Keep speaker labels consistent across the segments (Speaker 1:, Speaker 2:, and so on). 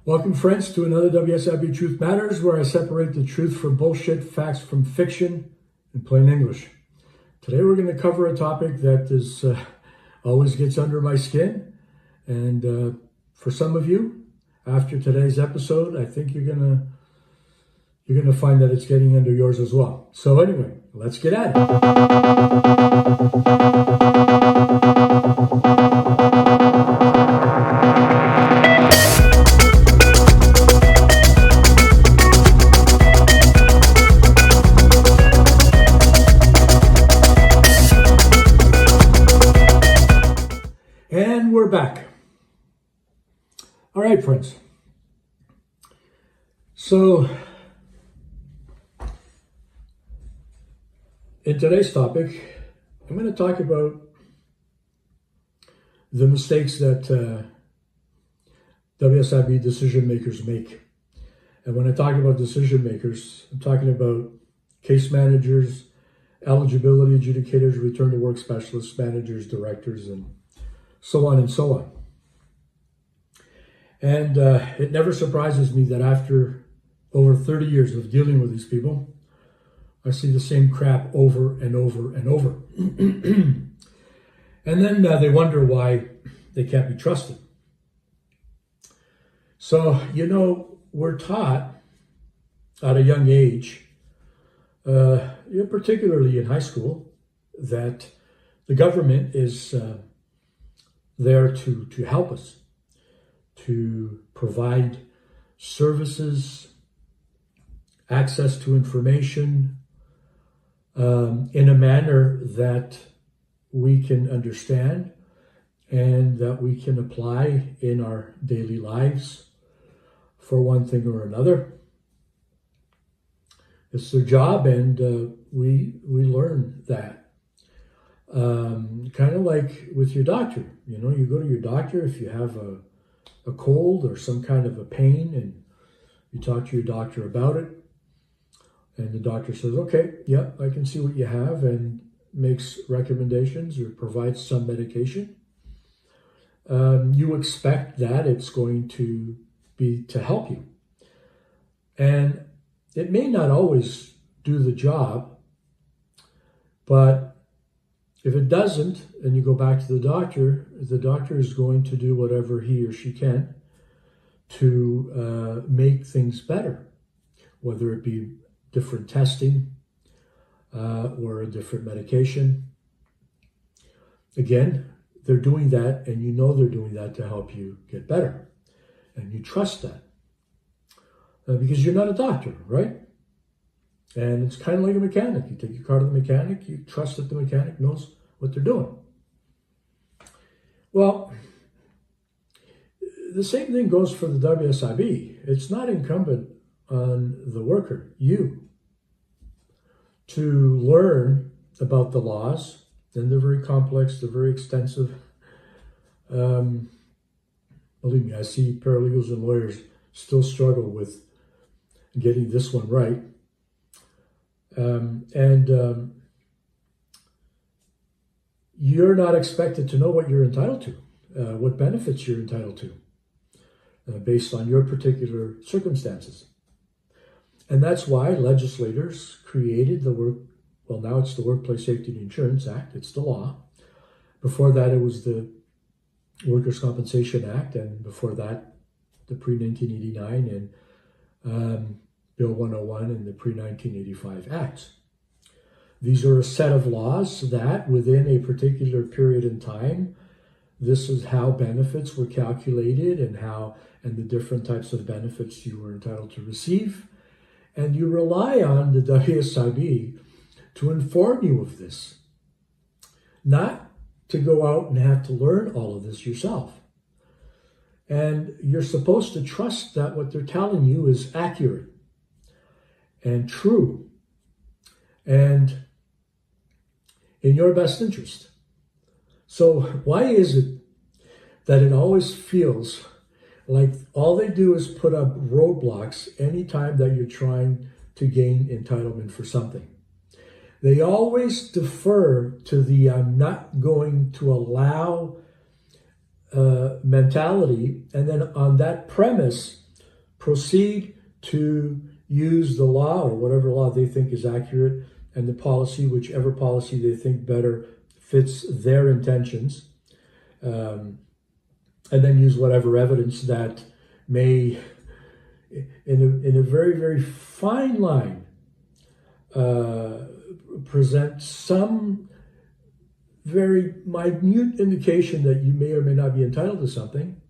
Speaker 1: Welcome, friends, to another WSIB Truth Matters, where I separate the truth from bullshit, facts from fiction, in plain English. Today we're going to cover a topic that is always gets under my skin, and for some of you, after today's episode, I think you're gonna find that it's getting under yours as well. So anyway, let's get at it. And we're back. All right, friends. So, in today's topic, I'm going to talk about the mistakes that WSIB decision makers make. And when I talk about decision makers, I'm talking about case managers, eligibility adjudicators, return to work specialists, managers, directors, and so on and so on. And it never surprises me that after over 30 years of dealing with these people, I see the same crap over and over and over. And then they wonder why they can't be trusted. So, we're taught at a young age, particularly in high school, that the government is there to help us, to provide services, access to information in a manner that we can understand and that we can apply in our daily lives for one thing or another. It's their job, and we learn that. Kind of like with your doctor. You go to your doctor if you have a cold or some kind of a pain, and you talk to your doctor about it, and the doctor says, okay, yeah, I can see what you have, and makes recommendations or provides some medication. You expect that it's going to be to help you. And it may not always do the job, but if it doesn't, and you go back to the doctor is going to do whatever he or she can to make things better, whether it be different testing or a different medication. Again, they're doing that, and they're doing that to help you get better. And you trust that because you're not a doctor, right? And it's kind of like a mechanic. You take your car to the mechanic, you trust that the mechanic knows what they're doing. Well, the same thing goes for the WSIB. It's not incumbent on the worker, you, to learn about the laws. And they're very complex, they're very extensive. Believe me, I see paralegals and lawyers still struggle with getting this one right. You're not expected to know what you're entitled to, what benefits you're entitled to, based on your particular circumstances. And that's why legislators created now it's the Workplace Safety and Insurance Act, it's the law. Before that, it was the Workers' Compensation Act, and before that, the pre-1989 and Bill 101 and the pre-1985 Acts. These are a set of laws that within a particular period in time, this is how benefits were calculated and the different types of benefits you were entitled to receive. And you rely on the WSIB to inform you of this, not to go out and have to learn all of this yourself. And you're supposed to trust that what they're telling you is accurate and true and in your best interest. So why is it that it always feels like all they do is put up roadblocks anytime that you're trying to gain entitlement for something? They always defer to the I'm not going to allow mentality, and then on that premise, proceed to use the law or whatever law they think is accurate and the policy, whichever policy they think better fits their intentions, and then use whatever evidence that may, in a very, very fine line, present some very minute indication that you may or may not be entitled to something,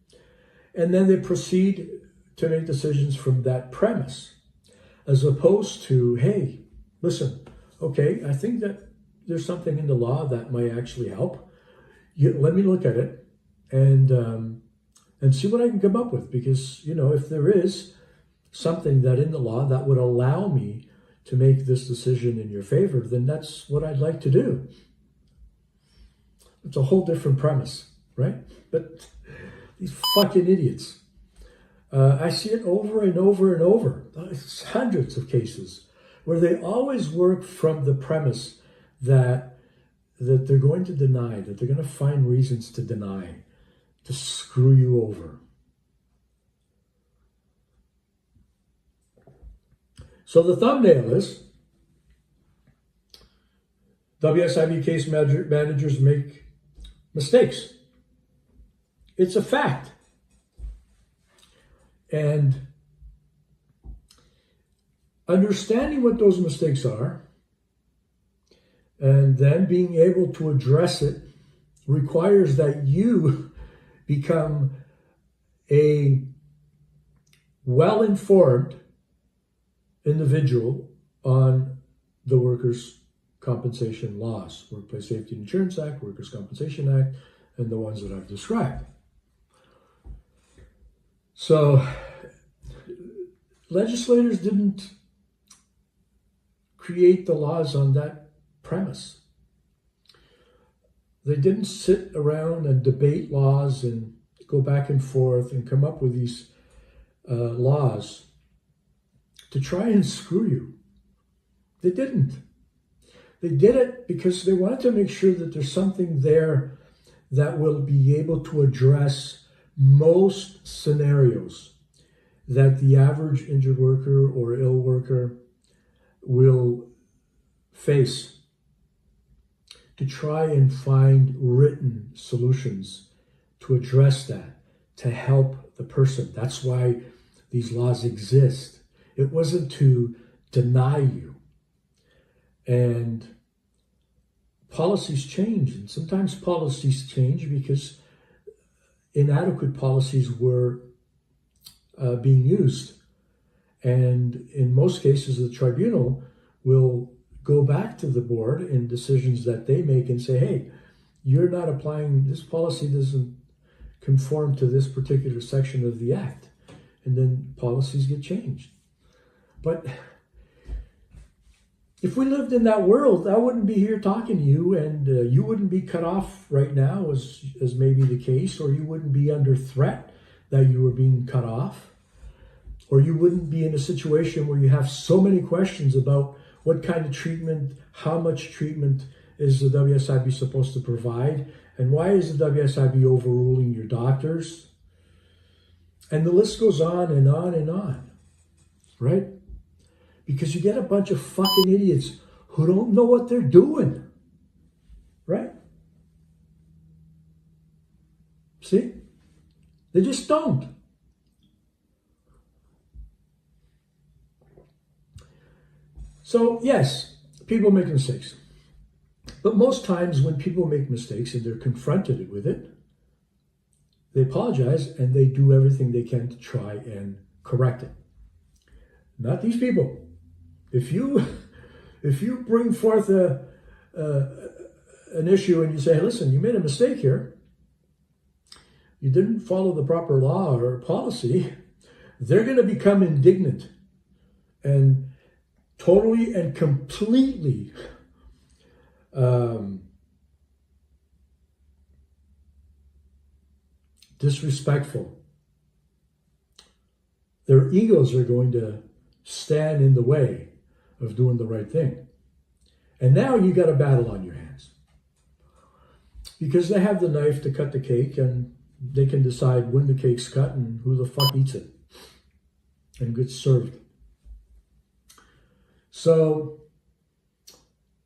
Speaker 1: and then they proceed to make decisions from that premise, as opposed to, hey, listen, okay, I think that there's something in the law that might actually help. Let me look at it and see what I can come up with, because, you know, if there is something that in the law that would allow me to make this decision in your favor, then that's what I'd like to do. It's a whole different premise, right? But these fucking idiots. I see it over and over and over. It's hundreds of cases where they always work from the premise that they're going to deny, that they're going to find reasons to deny, to screw you over. So the thumbnail is, WSIB case managers make mistakes. It's a fact. And understanding what those mistakes are and then being able to address it requires that you become a well-informed individual on the workers' compensation laws, Workplace Safety and Insurance Act, Workers' Compensation Act, and the ones that I've described. So legislators didn't create the laws on that premise. They didn't sit around and debate laws and go back and forth and come up with these laws to try and screw you. They didn't. They did it because they wanted to make sure that there's something there that will be able to address most scenarios that the average injured worker or ill worker will face, to try and find written solutions to address that, to help the person. That's why these laws exist. It wasn't to deny you. And policies change, and sometimes policies change because inadequate policies were being used. And in most cases, the tribunal will go back to the board in decisions that they make and say, hey, you're not applying, this policy doesn't conform to this particular section of the act. And then policies get changed. But if we lived in that world, I wouldn't be here talking to you, and you wouldn't be cut off right now as maybe the case, or you wouldn't be under threat that you were being cut off, or you wouldn't be in a situation where you have so many questions about what kind of treatment, how much treatment is the WSIB supposed to provide, and why is the WSIB overruling your doctors? And the list goes on and on and on, right? Because you get a bunch of fucking idiots who don't know what they're doing, right? See? They just don't. So, yes, people make mistakes. But most times when people make mistakes and they're confronted with it, they apologize and they do everything they can to try and correct it. Not these people. If you bring forth an issue and you say, hey, listen, you made a mistake here, you didn't follow the proper law or policy, they're going to become indignant and totally and completely disrespectful. Their egos are going to stand in the way of doing the right thing. And now you got a battle on your hands. Because they have the knife to cut the cake, and they can decide when the cake's cut and who the fuck eats it. and get served. So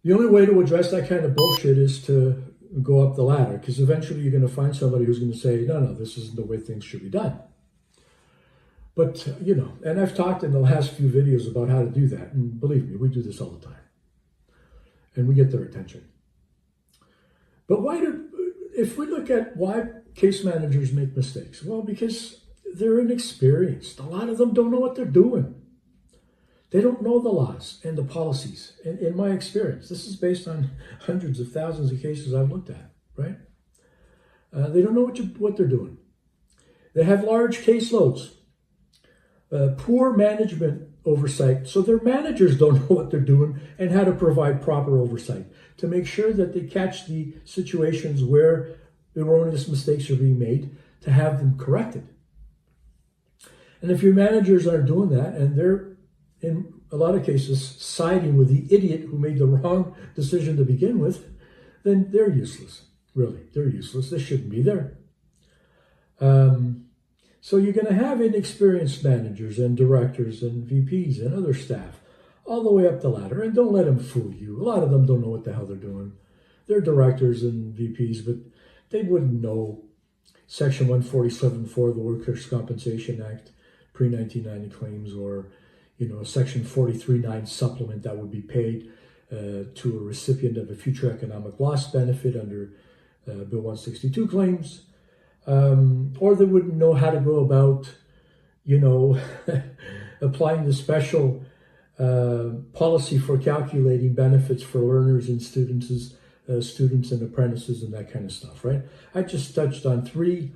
Speaker 1: the only way to address that kind of bullshit is to go up the ladder, because eventually you're going to find somebody who's going to say, no, this isn't the way things should be done. But, and I've talked in the last few videos about how to do that. And believe me, we do this all the time. And we get their attention. But if we look at why case managers make mistakes, well, because they're inexperienced. A lot of them don't know what they're doing. They don't know the laws and the policies. In my experience, this is based on hundreds of thousands of cases I've looked at, right? They don't know what they're doing. They have large caseloads, poor management oversight. So their managers don't know what they're doing and how to provide proper oversight to make sure that they catch the situations where erroneous mistakes are being made to have them corrected. And if your managers aren't doing that, and they're in a lot of cases siding with the idiot who made the wrong decision to begin with, then they're useless. Really, they're useless. They shouldn't be there. So you're going to have inexperienced managers and directors and VPs and other staff all the way up the ladder, and don't let them fool you. A lot of them don't know what the hell they're doing. They're directors and VPs, but they wouldn't know Section 147.4 of the Workers' Compensation Act, pre-1990 claims, or Section 43.9 supplement that would be paid to a recipient of a future economic loss benefit under Bill 162 claims. Or they wouldn't know how to go about, applying the special policy for calculating benefits for learners and students and apprentices and that kind of stuff, right? I just touched on three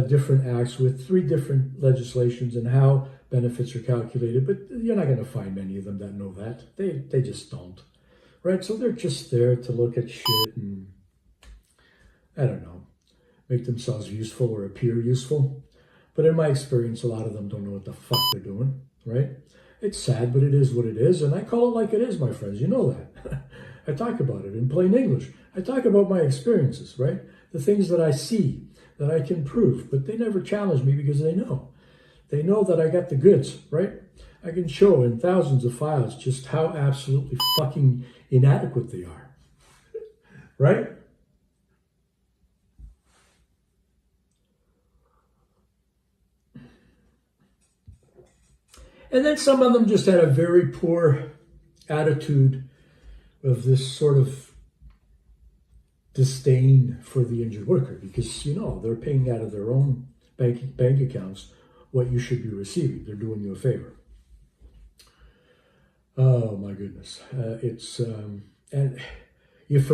Speaker 1: different acts with three different legislations and how benefits are calculated, but you're not going to find many of them that know that. They just don't, right? So they're just there to look at shit and, I don't know, make themselves useful or appear useful. But in my experience, a lot of them don't know what the fuck they're doing, right? It's sad, but it is what it is, and I call it like it is, my friends. You know that. I talk about it in plain English. I talk about my experiences, right? The things that I see, that I can prove, but they never challenge me because they know. They know that I got the goods, right? I can show in thousands of files just how absolutely fucking inadequate they are, right? And then some of them just had a very poor attitude of this sort of disdain for the injured worker because, they're paying out of their own bank accounts what you should be receiving. They're doing you a favor. Oh my goodness. For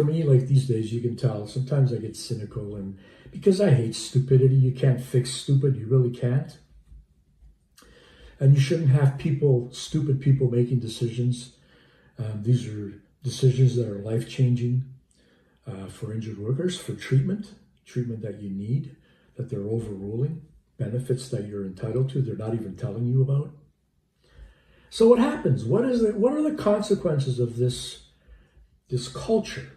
Speaker 1: me, like these days, you can tell, sometimes I get cynical, and because I hate stupidity. You can't fix stupid. You really can't. And you shouldn't have stupid people making decisions. These are decisions that are life-changing for injured workers, for treatment that you need, that they're overruling, benefits that you're entitled to, they're not even telling you about. So what happens? What are the consequences of this culture?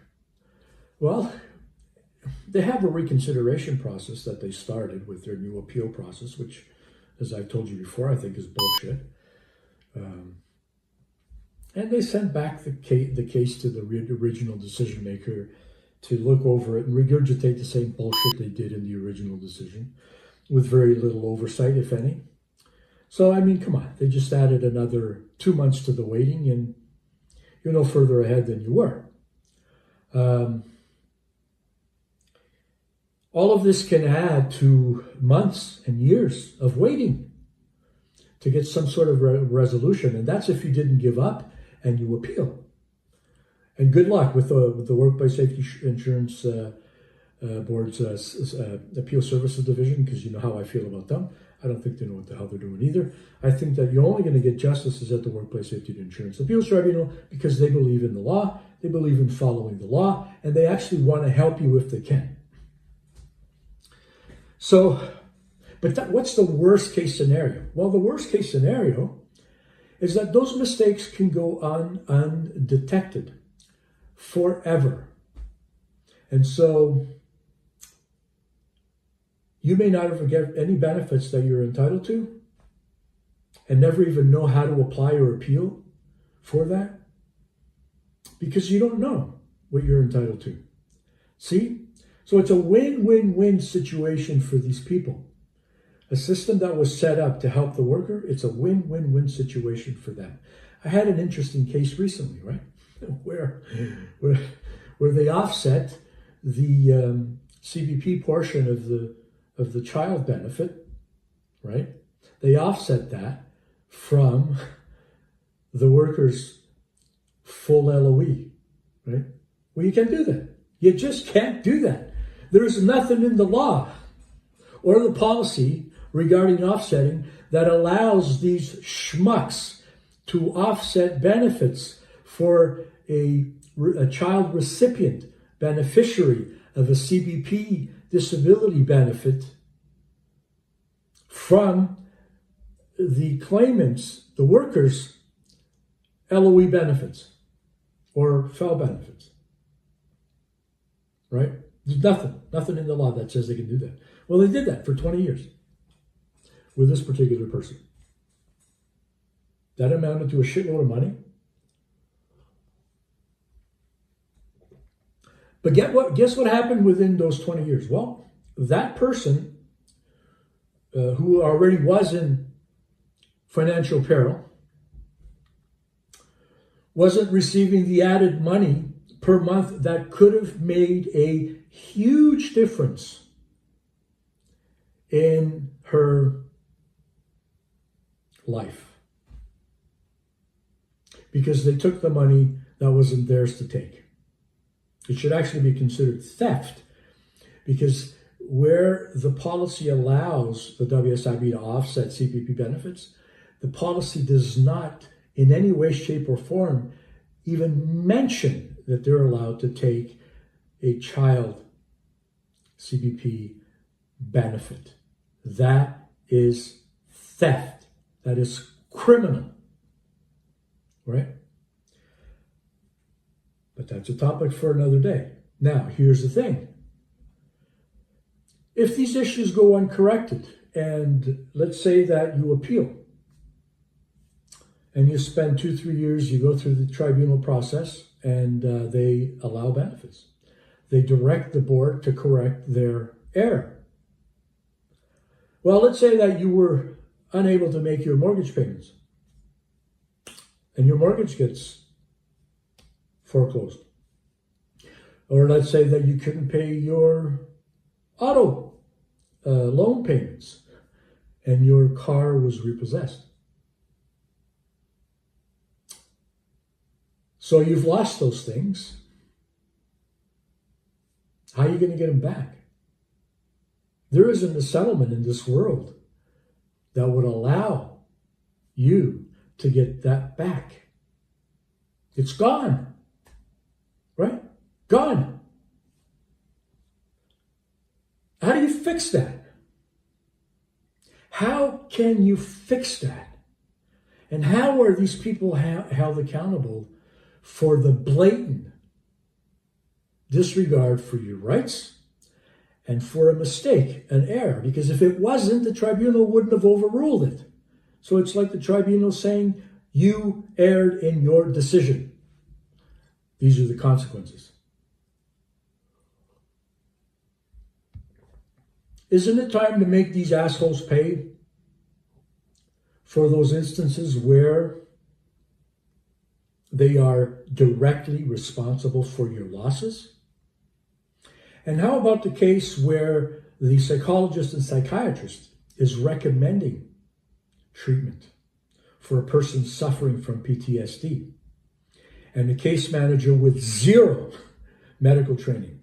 Speaker 1: Well, they have a reconsideration process that they started with their new appeal process, which, as I've told you before, I think is bullshit. And they sent back the case to the original decision maker to look over it and regurgitate the same bullshit they did in the original decision with very little oversight, if any. So, I mean, come on. They just added another 2 months to the waiting, and you're no further ahead than you were. All of this can add to months and years of waiting to get some sort of resolution. And that's if you didn't give up and you appeal. And good luck with the Workplace Safety Insurance Board's Appeal Services Division, because you know how I feel about them. I don't think they know what the hell they're doing either. I think that you're only going to get justices at the Workplace Safety Insurance Appeals Tribunal because they believe in the law, they believe in following the law, and they actually want to help you if they can. So, but what's the worst case scenario? Well, the worst case scenario is that those mistakes can go on undetected forever. And so you may not ever get any benefits that you're entitled to, and never even know how to apply or appeal for that? Because you don't know what you're entitled to. See? So it's a win-win-win situation for these people. A system that was set up to help the worker, it's a win-win-win situation for them. I had an interesting case recently, right? Where they offset the CBP portion of the child benefit, right? They offset that from the worker's full LOE, right? Well, you can't do that. You just can't do that. There's nothing in the law or the policy regarding offsetting that allows these schmucks to offset benefits for a child recipient, beneficiary of a CBP disability benefit from the claimant's, the worker's LOE benefits or FEL benefits, right? There's nothing in the law that says they can do that. Well, they did that for 20 years with this particular person. That amounted to a shitload of money. But guess what happened within those 20 years? Well, that person who already was in financial peril wasn't receiving the added money per month that could have made a huge difference in her life, because they took the money that wasn't theirs to take. It should actually be considered theft, because where the policy allows the WSIB to offset CPP benefits, the policy does not in any way, shape, or form even mention that they're allowed to take a child CPP benefit. That is theft. That is criminal, right? But that's a topic for another day. Now, here's the thing. If these issues go uncorrected, and let's say that you appeal, and you spend 2-3 years, you go through the tribunal process, and they allow benefits. They direct the board to correct their error. Well, let's say that you were unable to make your mortgage payments, and your mortgage gets foreclosed. Or let's say that you couldn't pay your auto loan payments, and your car was repossessed. So you've lost those things. How are you going to get them back? There isn't a settlement in this world that would allow you to get that back. It's gone. Right? Gone. How do you fix that? How can you fix that? And how are these people held accountable for the blatant disregard for your rights and for a mistake, an error? Because if it wasn't, the tribunal wouldn't have overruled it. So it's like the tribunal saying, you erred in your decision. These are the consequences. Isn't it time to make these assholes pay for those instances where they are directly responsible for your losses? And how about the case where the psychologist and psychiatrist is recommending treatment for a person suffering from PTSD, and the case manager with zero medical training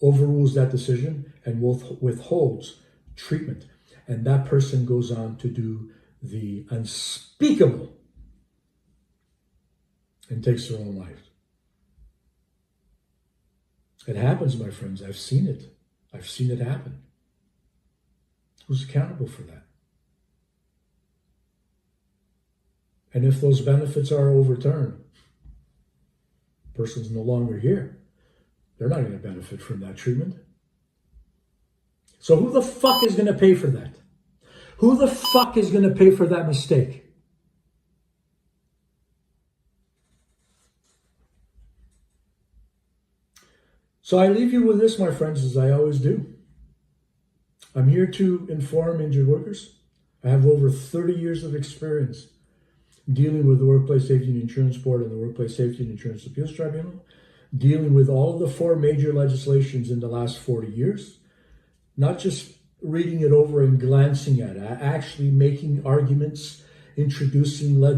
Speaker 1: overrules that decision and withholds treatment, and that person goes on to do the unspeakable and takes their own life? It happens, my friends. I've seen it. I've seen it happen. Who's accountable for that? And if those benefits are overturned, the person's no longer here, they're not going to benefit from that treatment. So who the fuck is going to pay for that? Who the fuck is going to pay for that mistake? So I leave you with this, my friends, as I always do. I'm here to inform injured workers. I have over 30 years of experience dealing with the Workplace Safety and Insurance Board and the Workplace Safety and Insurance Appeals Tribunal, dealing with all of the 4 major legislations in the last 40 years, not just reading it over and glancing at it, actually making arguments, introducing the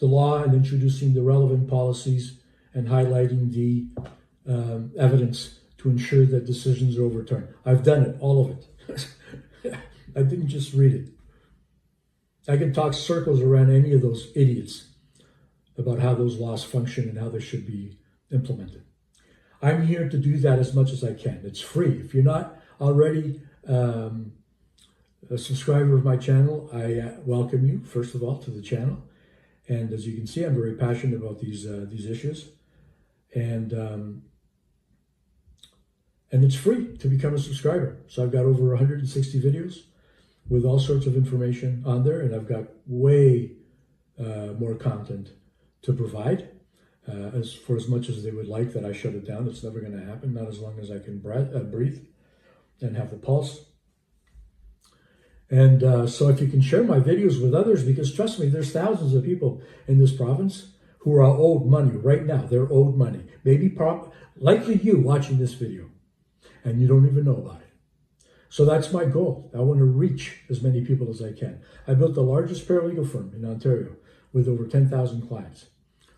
Speaker 1: law and introducing the relevant policies and highlighting the evidence to ensure that decisions are overturned. I've done it, all of it. I didn't just read it. I can talk circles around any of those idiots about how those laws function and how they should be implemented. I'm here to do that as much as I can. It's free. If you're not already a subscriber of my channel, I welcome you, first of all, to the channel. And as you can see, I'm very passionate about these issues. And it's free to become a subscriber. So I've got over 160 videos with all sorts of information on there, and I've got way more content to provide. As much as they would like that I shut it down, it's never going to happen, not as long as I can breathe and have the pulse. And so if you can share my videos with others, because trust me, there's thousands of people in this province who are owed money right now. They're owed money. Maybe likely you watching this video, and you don't even know about it. So that's my goal. I want to reach as many people as I can. I built the largest paralegal firm in Ontario with over 10,000 clients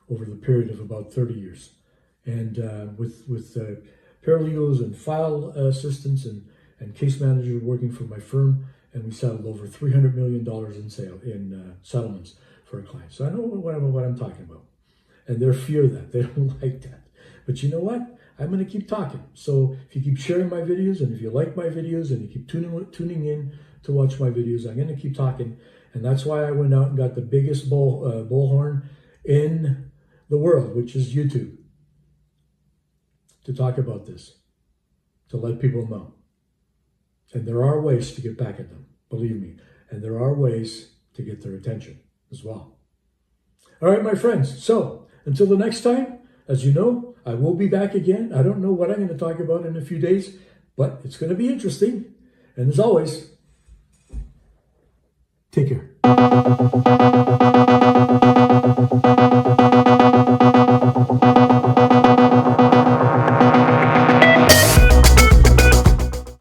Speaker 1: over the period of about 30 years. And with paralegals and file assistants and case managers working for my firm, and we settled over $300 million in settlements for our clients. So I know what I'm talking about. And they fear that. They don't like that. But you know what? I'm going to keep talking. So if you keep sharing my videos, and if you like my videos, and you keep tuning in to watch my videos, I'm going to keep talking. And that's why I went out and got the biggest bullhorn in the world, which is YouTube, to talk about this, to let people know. And there are ways to get back at them, believe me. And there are ways to get their attention as well. All right, my friends. So until the next time, as you know, I will be back again. I don't know what I'm going to talk about in a few days, but it's going to be interesting. And as always, take care.